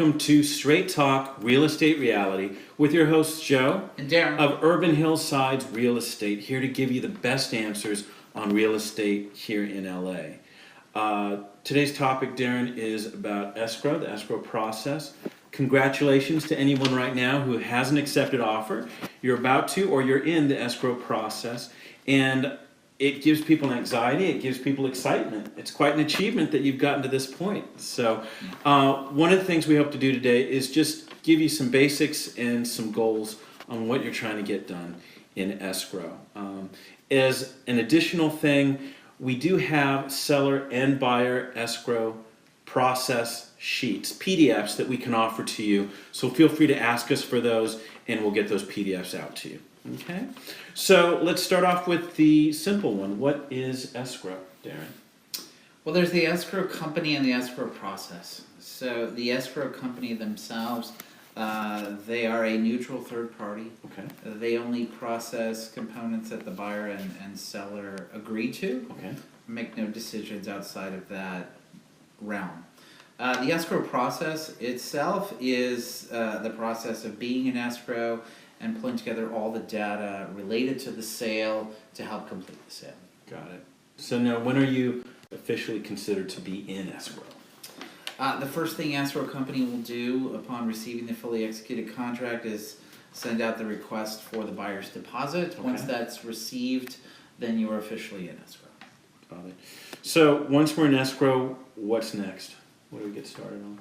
welcome to Straight Talk Real Estate Reality with your hosts Joe and Darren of Urban Hillsides Real Estate, here to give you the best answers on real estate here in LA. Today's topic, Darren, is about escrow, the escrow process. Congratulations to anyone right now who hasn't accepted offer. You're about to, or you're in the escrow process, and it gives people anxiety, it gives people excitement. It's quite an achievement that you've gotten to this point. So one of the things we hope to do today is just give you some basics and some goals on what you're trying to get done in escrow. As an additional thing, we do have seller and buyer escrow process sheets, PDFs that we can offer to you. So feel free to ask us for those and we'll get those PDFs out to you. Okay, so let's start off with the simple one. What is escrow, Darren? Well, there's the escrow company and the escrow process. So the escrow company themselves, they are a neutral third party. Okay. They only process components that the buyer and seller agree to. Okay. Make no decisions outside of that realm. The escrow process itself is the process of being in escrow and pulling together all the data related to the sale to help complete the sale. Got it. So now, when are you officially considered to be in escrow? The first thing escrow company will do upon receiving the fully executed contract is send out the request for the buyer's deposit. Okay. Once that's received, then you are officially in escrow. Got it. So once we're in escrow, what's next? What do we get started on?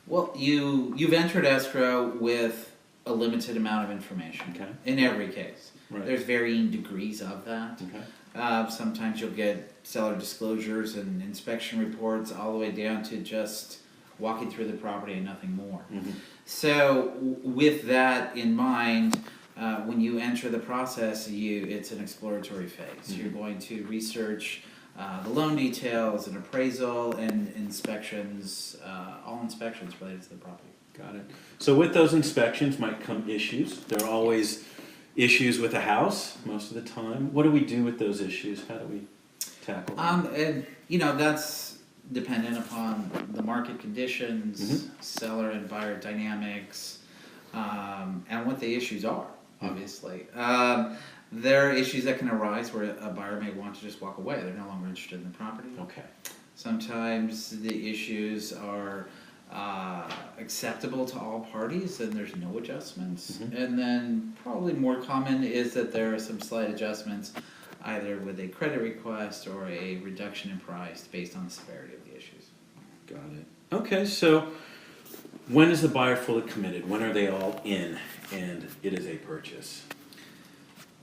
Well, you've entered escrow with a limited amount of information. Okay. In every case. Right. There's varying degrees of that. Okay. Sometimes you'll get seller disclosures and inspection reports all the way down to just walking through the property and nothing more. Mm-hmm. So with that in mind, when you enter the process, it's an exploratory phase. Mm-hmm. You're going to research the loan details and appraisal and inspections, all inspections related to the property. Got it. So with those inspections might come issues. There are always issues with a house most of the time. What do we do with those issues? How do we tackle them? And that's dependent upon the market conditions, Mm-hmm. seller and buyer dynamics, and what the issues are, obviously. There are issues that can arise where a buyer may want to just walk away. They're no longer interested in the property. Okay. Sometimes the issues are acceptable to all parties and there's no adjustments. Mm-hmm. And then probably more common is that there are some slight adjustments either with a credit request or a reduction in price based on the severity of the issues. Got it. Okay, so when is the buyer fully committed? When are they all in and it is a purchase?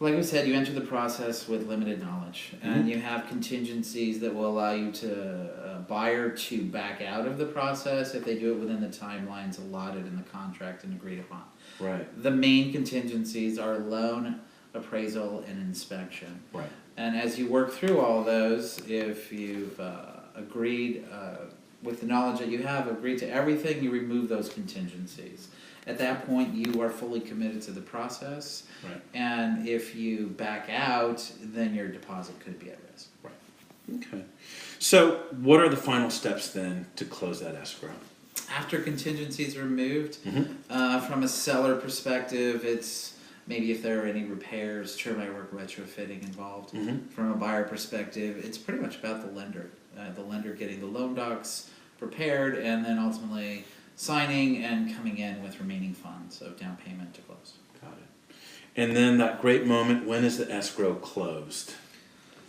Like I said, you enter the process with limited knowledge, and Mm-hmm. you have contingencies that will allow you to buyer to back out of the process if they do it within the timelines allotted in the contract and agreed upon. Right. The main contingencies are loan, appraisal, and inspection. Right. And as you work through all those, if you've agreed with the knowledge that you have, agreed to everything, you remove those contingencies. At that point, you are fully committed to the process. Right. And if you back out, then your deposit could be at risk. Right. Okay. So what are the final steps then to close that escrow? After contingencies are removed, Mm-hmm. from a seller perspective, it's maybe if there are any repairs, termite work, retrofitting involved. Mm-hmm. From a buyer perspective, it's pretty much about the lender. The lender getting the loan docs prepared and then ultimately signing and coming in with remaining funds of down payment to close. Got it. And then that great moment, when is the escrow closed?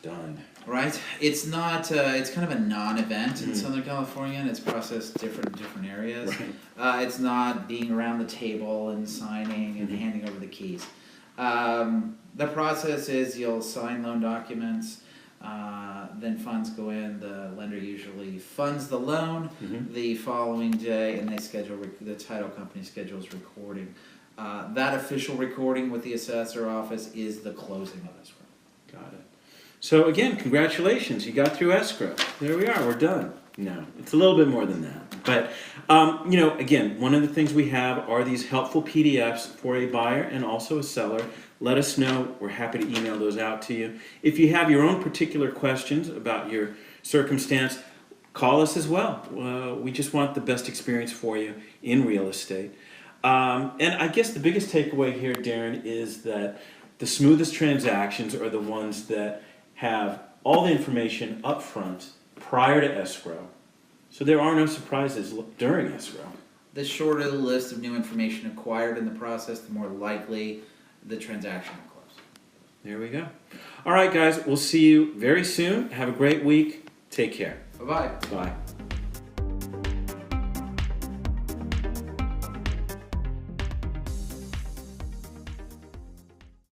Done. Right. It's not. It's kind of a non-event in Mm-hmm. Southern California, and it's processed different in different areas. Right. It's not being around the table and signing and Mm-hmm. handing over the keys. The process is you'll sign loan documents, then funds go in. The lender usually funds the loan Mm-hmm. the following day, and they schedule the title company schedules recording. That official recording with the assessor office is the closing of escrow. Got it. So again, congratulations. You got through escrow. There we are. We're done. No, it's a little bit more than that. But, again, one of the things we have are these helpful PDFs for a buyer and also a seller. Let us know. We're happy to email those out to you. If you have your own particular questions about your circumstance, call us as well. We just want the best experience for you in real estate. And I guess the biggest takeaway here, Darren, is that the smoothest transactions are the ones that have all the information up front prior to escrow. So there are no surprises during escrow. The shorter the list of new information acquired in the process, the more likely the transaction will close. There we go. All right, guys, we'll see you very soon. Have a great week. Take care. Bye-bye. Bye.